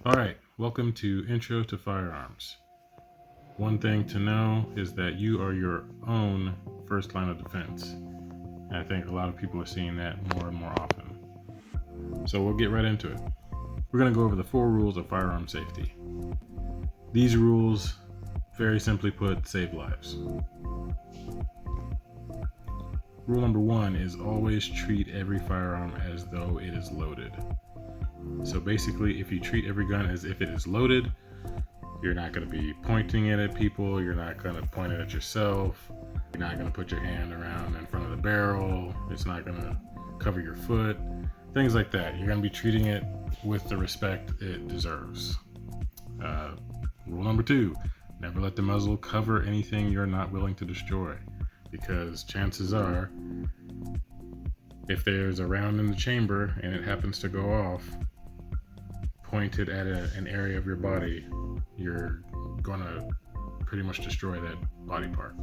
Alright, welcome to Intro to Firearms. One thing to know is that you are your own first line of defense. And I think a lot of people are seeing that more and more often. So we'll get right into it. We're going to go over the 4 rules of firearm safety. These rules, very simply put, save lives. Rule number 1 is always treat every firearm as though it is loaded. So basically, if you treat every gun as if it is loaded, you're not going to be pointing it at people, you're not going to point it at yourself, you're not going to put your hand around in front of the barrel, it's not going to cover your foot, things like that. You're going to be treating it with the respect it deserves. Rule number 2, never let the muzzle cover anything you're not willing to destroy, because chances are, if there's a round in the chamber and it happens to go off, pointed at an area of your body, you're gonna pretty much destroy that body part.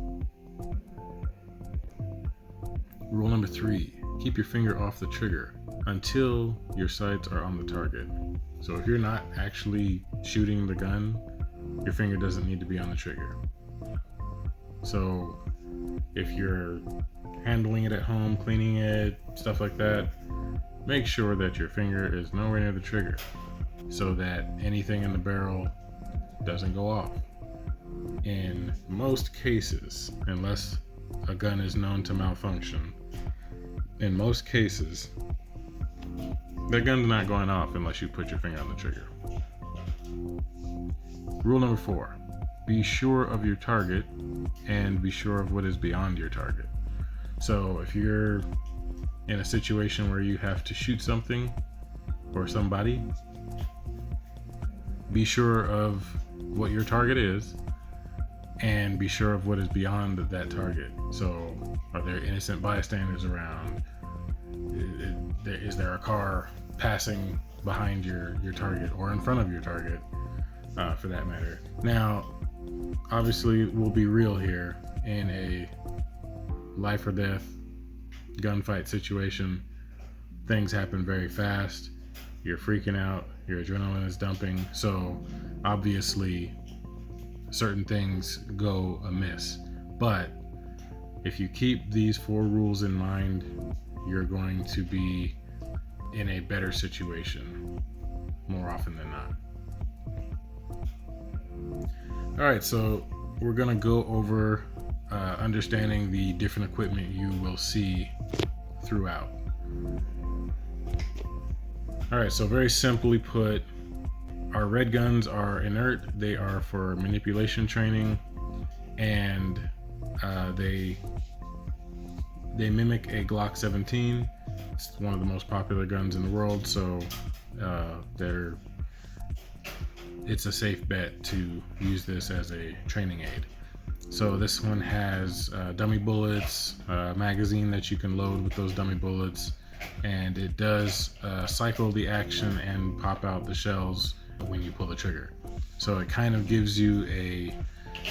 Rule number 3, keep your finger off the trigger until your sights are on the target. So if you're not actually shooting the gun, your finger doesn't need to be on the trigger. So if you're handling it at home, cleaning it, stuff like that, make sure that your finger is nowhere near the trigger so that anything in the barrel doesn't go off. In most cases, unless a gun is known to malfunction, in most cases, the gun's not going off unless you put your finger on the trigger. Rule number 4, be sure of your target and be sure of what is beyond your target. So if you're in a situation where you have to shoot something or somebody, be sure of what your target is and be sure of what is beyond that target. So are there innocent bystanders around? Is there a car passing behind your target or in front of your target, for that matter? Now, obviously, we'll be real here. In a life or death gunfight situation, things happen very fast. You're freaking out, your adrenaline is dumping, so obviously certain things go amiss. But if you keep these 4 rules in mind, you're going to be in a better situation more often than not. Alright, so we're going to go over understanding the different equipment you will see throughout. Alright, so very simply put, our red guns are inert. They are for manipulation training, and they mimic a Glock 17. It's one of the most popular guns in the world, so it's a safe bet to use this as a training aid. So this one has dummy bullets, a magazine that you can load with those dummy bullets, and it does cycle the action and pop out the shells when you pull the trigger. So it kind of gives you a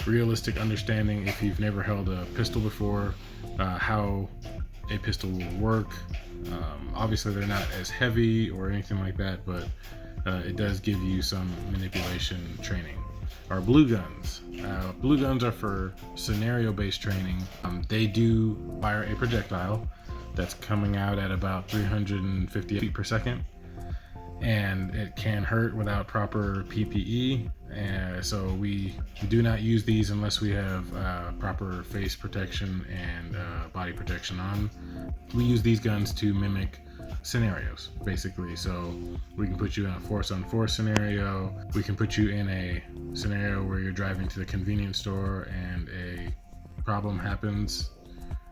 realistic understanding, if you've never held a pistol before, how a pistol will work. Obviously they're not as heavy or anything like that, but it does give you some manipulation training. Our blue guns. Blue guns are for scenario-based training. They do fire a projectile that's coming out at about 350 feet per second, and it can hurt without proper PPE. So we do not use these unless we have proper face protection and body protection on. We use these guns to mimic scenarios, basically. So we can put you in a force-on-force scenario. We can put you in a scenario where you're driving to the convenience store and a problem happens,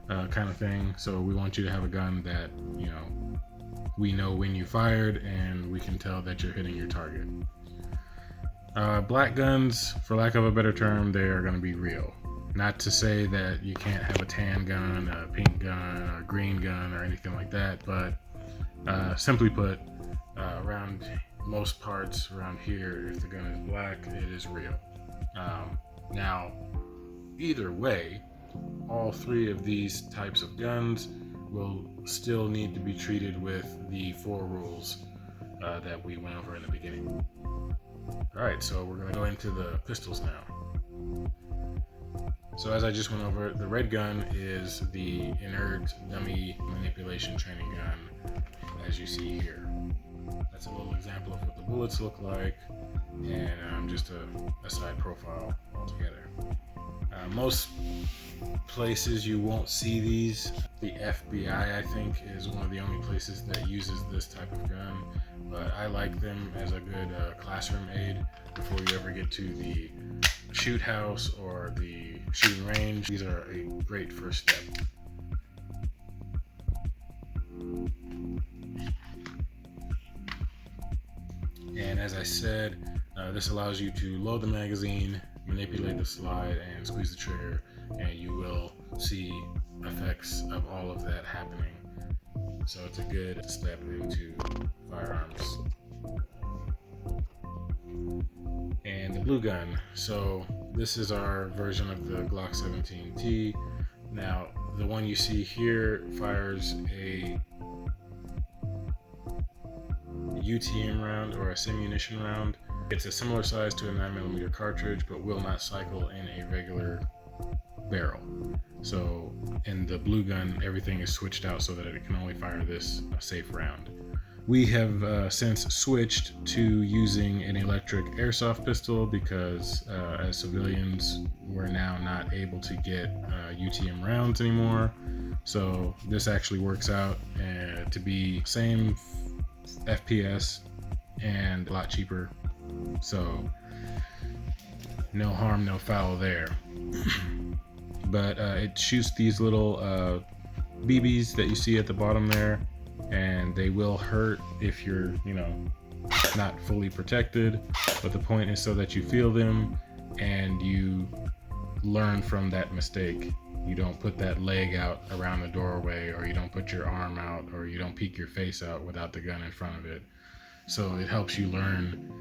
kind of thing. So we want you to have a gun that, we know when you fired and we can tell that you're hitting your target. Black guns, for lack of a better term, they are going to be real. Not to say that you can't have a tan gun, a pink gun, a green gun, or anything like that, but simply put, around most parts around here, if the gun is black, it is real. Now, either way, all 3 of these types of guns will still need to be treated with the 4 rules that we went over in the beginning. Alright, so we're going to go into the pistols now. So as I just went over, the red gun is the inert dummy manipulation training gun, as you see here. That's a little example of what the bullets look like, and just a side profile altogether. Most places you won't see these. The FBI, I think, is one of the only places that uses this type of gun, but I like them as a good classroom aid before you ever get to the shoot house or the shooting range. These are a great first step. And as I said, this allows you to load the magazine, manipulate the slide, and squeeze the trigger, and you will see effects of all of that happening. So it's a good step into firearms. And the blue gun. So this is our version of the Glock 17T. Now, the one you see here fires a UTM round or a simunition round. It's a similar size to a 9mm cartridge, but will not cycle in a regular barrel. So in the blue gun, everything is switched out so that it can only fire this safe round. We have since switched to using an electric airsoft pistol because as civilians, we're now not able to get UTM rounds anymore. So this actually works out to be same FPS and a lot cheaper. So no harm, no foul there. But it shoots these little BBs that you see at the bottom there, and they will hurt if you're, not fully protected. But the point is so that you feel them and you learn from that mistake. You don't put that leg out around the doorway, or you don't put your arm out, or you don't peek your face out without the gun in front of it. So it helps you learn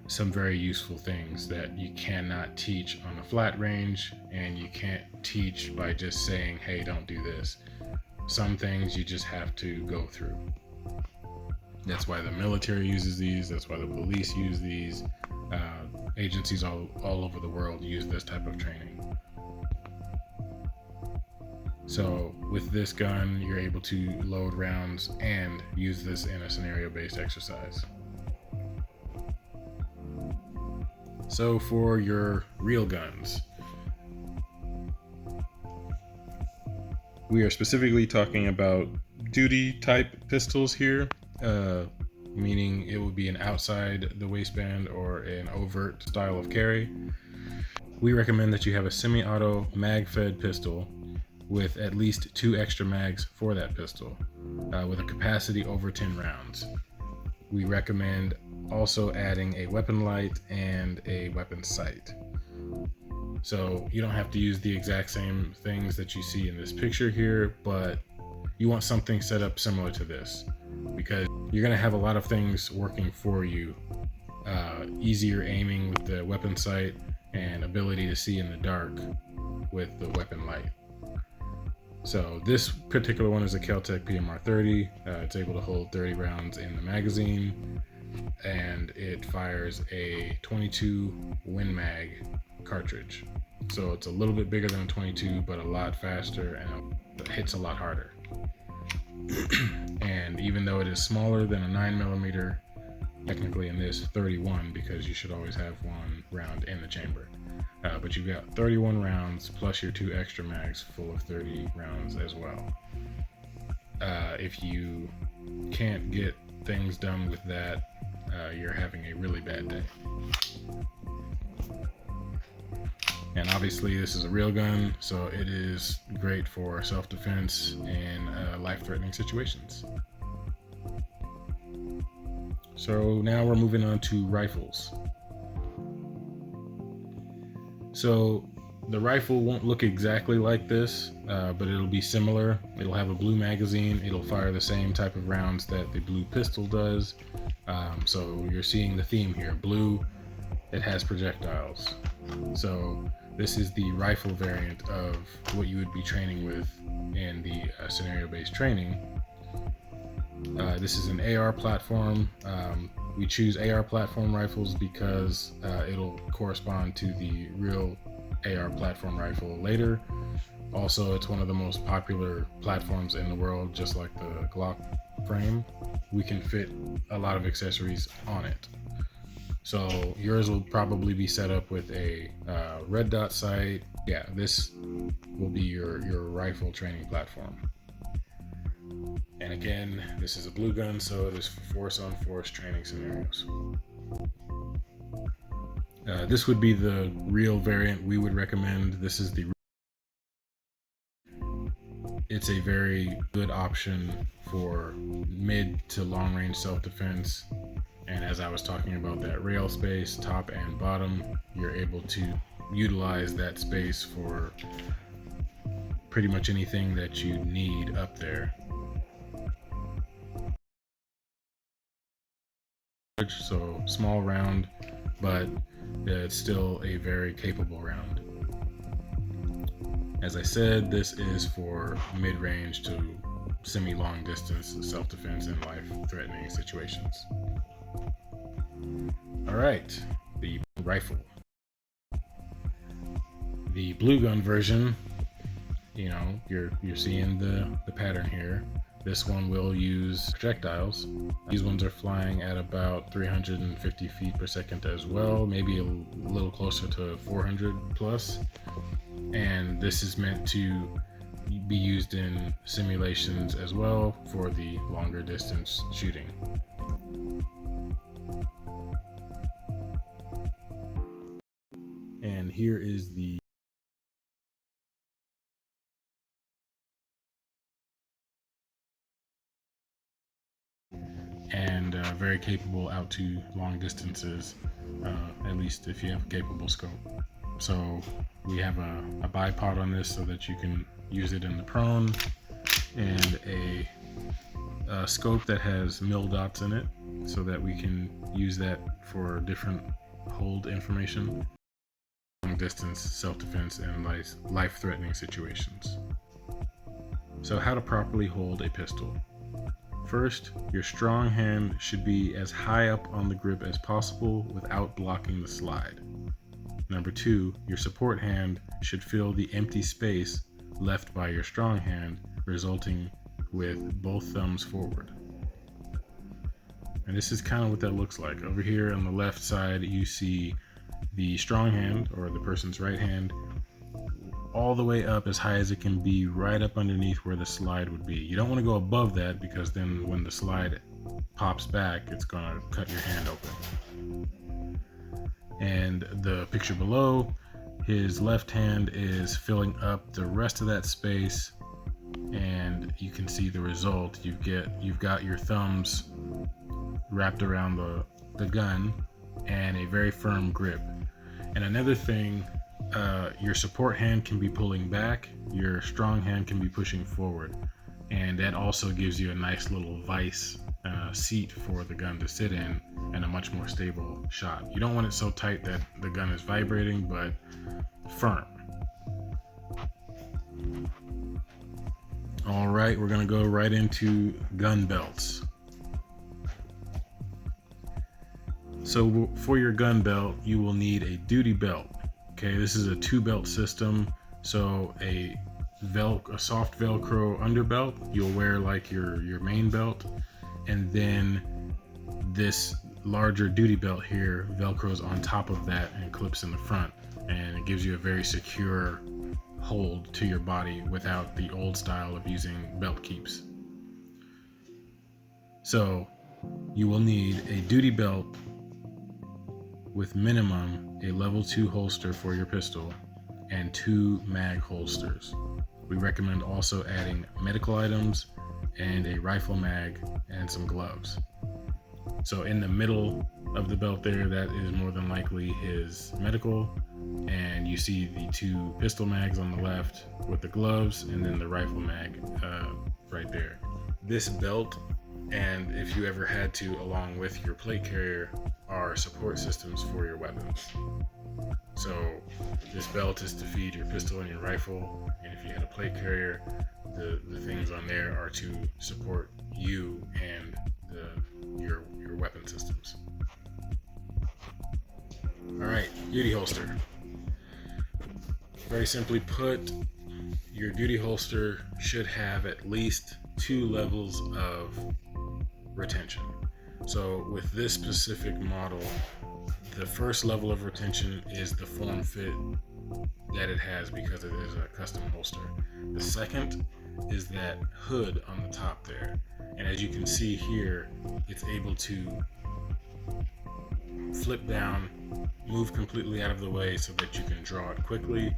some very useful things that you cannot teach on a flat range, and you can't teach by just saying, hey, don't do this. Some things you just have to go through. That's why the military uses these. That's why the police use these. Agencies all over the world use this type of training. So with this gun, you're able to load rounds and use this in a scenario-based exercise. So for your real guns, we are specifically talking about duty type pistols here, meaning it would be an outside the waistband or an overt style of carry. We recommend that you have a semi-auto mag-fed pistol with at least 2 extra mags for that pistol, with a capacity over 10 rounds. We recommend also adding a weapon light and a weapon sight. So you don't have to use the exact same things that you see in this picture here, but you want something set up similar to this, because you're going to have a lot of things working for you. Easier aiming with the weapon sight and ability to see in the dark with the weapon light. So this particular one is a Kel-Tec PMR-30. It's able to hold 30 rounds in the magazine, and it fires a 22 Win Mag cartridge. So it's a little bit bigger than a 22, but a lot faster, and it hits a lot harder. And even though it is smaller than a 9mm, technically in this 31, because you should always have 1 round in the chamber. But you've got 31 rounds plus your 2 extra mags full of 30 rounds as well. If you can't get things done with that, you're having a really bad day. And obviously this is a real gun, so it is great for self-defense in life-threatening situations. So now we're moving on to rifles. So the rifle won't look exactly like this, but it'll be similar. It'll have a blue magazine. It'll fire the same type of rounds that the blue pistol does. So you're seeing the theme here. Blue, it has projectiles. So this is the rifle variant of what you would be training with in the scenario-based training. This is an AR platform. We choose AR platform rifles because it'll correspond to the real AR platform rifle later. Also, it's one of the most popular platforms in the world, just like the Glock frame. We can fit a lot of accessories on it. So yours will probably be set up with a red dot sight. Yeah, this will be your rifle training platform. And again, this is a blue gun, so it is for force on force training scenarios. This would be the real variant we would recommend. This is the It's a very good option for mid to long range self-defense. And as I was talking about that rail space, top and bottom, you're able to utilize that space for pretty much anything that you need up there. So small round, but it's still a very capable round. As I said, this is for mid-range to semi-long distance self-defense in life-threatening situations. All right, the rifle. The blue gun version, you're seeing the pattern here. This one will use projectiles. These ones are flying at about 350 feet per second as well, maybe a little closer to 400 plus. And this is meant to be used in simulations as well for the longer distance shooting. And here is the very capable out to long distances, at least if you have a capable scope. So we have a bipod on this so that you can use it in the prone, and a scope that has mil dots in it so that we can use that for different hold information, long distance self-defense, and life-threatening situations. So how to properly hold a pistol. First, your strong hand should be as high up on the grip as possible without blocking the slide. Number 2, your support hand should fill the empty space left by your strong hand, resulting with both thumbs forward. And this is kind of what that looks like. Over here on the left side, you see the strong hand, or the person's right hand, all the way up as high as it can be, right up underneath where the slide would be. You don't want to go above that, because then when the slide pops back, it's going to cut your hand open. And the picture below, his left hand is filling up the rest of that space, and you can see the result. You've got your thumbs wrapped around the gun and a very firm grip. And another thing, your support hand can be pulling back, your strong hand can be pushing forward, and that also gives you a nice little vice seat for the gun to sit in, and a much more stable shot. You don't want it so tight that the gun is vibrating, but firm. All right, we're gonna go right into gun belts. So for your gun belt, you will need a duty belt. Okay, this is a 2-belt system. So a soft Velcro underbelt you'll wear like your main belt, and then this larger duty belt here Velcros on top of that and clips in the front, and it gives you a very secure hold to your body without the old style of using belt keeps. So you will need a duty belt with minimum a level 2 holster for your pistol and 2 mag holsters. We recommend also adding medical items and a rifle mag and some gloves. So in the middle of the belt there, that is more than likely his medical, and you see the 2 pistol mags on the left with the gloves, and then the rifle mag right there. This belt, and if you ever had to, along with your plate carrier, are support systems for your weapons. So this belt is to feed your pistol and your rifle, and if you had a plate carrier, the things on there are to support you and your weapon systems. Alright, duty holster. Very simply put, your duty holster should have at least 2 levels of retention. So with this specific model, the first level of retention is the form fit that it has because it is a custom holster. The second is that hood on the top there. And as you can see here, it's able to flip down, move completely out of the way so that you can draw it quickly,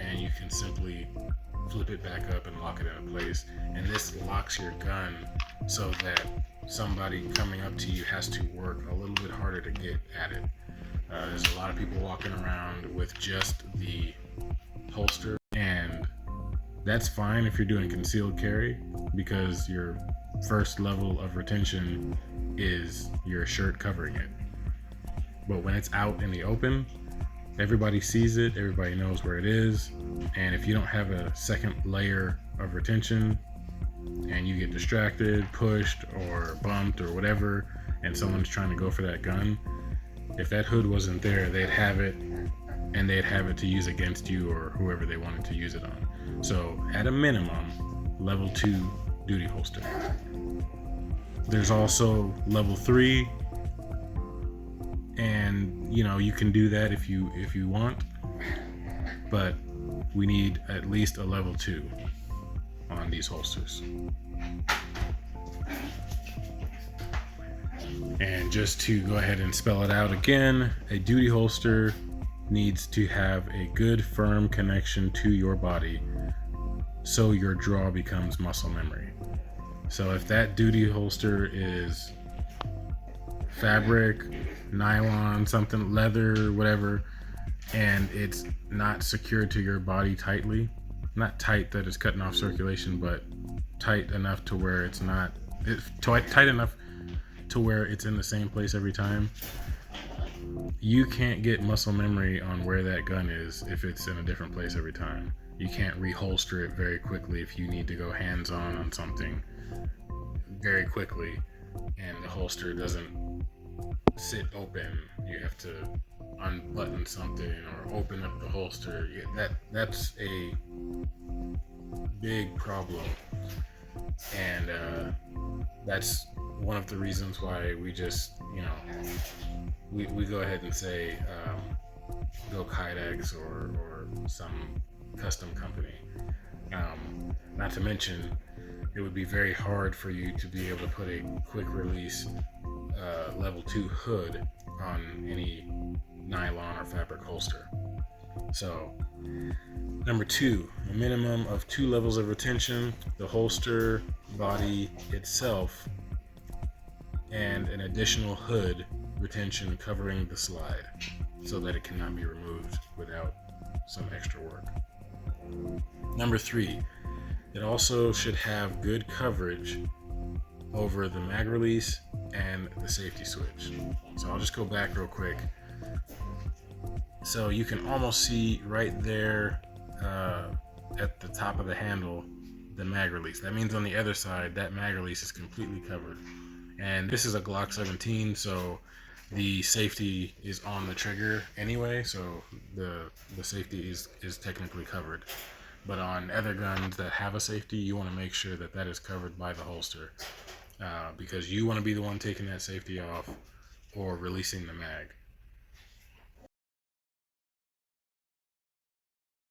and you can simply flip it back up and lock it in place. And this locks your gun so that somebody coming up to you has to work a little bit harder to get at it. There's a lot of people walking around with just the holster, and that's fine if you're doing concealed carry because your first level of retention is your shirt covering it. But when it's out in the open, everybody sees it, everybody knows where it is, and if you don't have a second layer of retention and you get distracted, pushed, or bumped or whatever, and someone's trying to go for that gun, if that hood wasn't there, they'd have it, and they'd have it to use against you or whoever they wanted to use it on. So at a minimum, level 2 duty holster. There's also level 3, and you can do that if you want, but we need at least a level 2 on these holsters. And just to go ahead and spell it out again, a duty holster needs to have a good firm connection to your body so your draw becomes muscle memory. So if that duty holster is fabric, nylon, something, leather, whatever, and it's not secured to your body tightly, not tight that it's cutting off circulation, but tight enough to where it's not, tight enough to where it's in the same place every time, you can't get muscle memory on where that gun is if it's in a different place every time. You can't reholster it very quickly if you need to go hands-on something very quickly and the holster doesn't sit open. You have to unbutton something or open up the holster. That's a big problem, and that's one of the reasons why we just we go ahead and say go Kydex or some custom company. Not to mention, it would be very hard for you to be able to put a quick release level 2 hood on any nylon or fabric holster. So number 2, a minimum of 2 levels of retention, the holster body itself, and an additional hood retention covering the slide so that it cannot be removed without some extra work. Number 3, it also should have good coverage over the mag release and the safety switch. So I'll just go back real quick. So you can almost see right there at the top of the handle the mag release. That means on the other side that mag release is completely covered. And this is a Glock 17, so the safety is on the trigger anyway, so the safety is technically covered. But on other guns that have a safety, you want to make sure that that is covered by the holster, because you want to be the one taking that safety off or releasing the mag.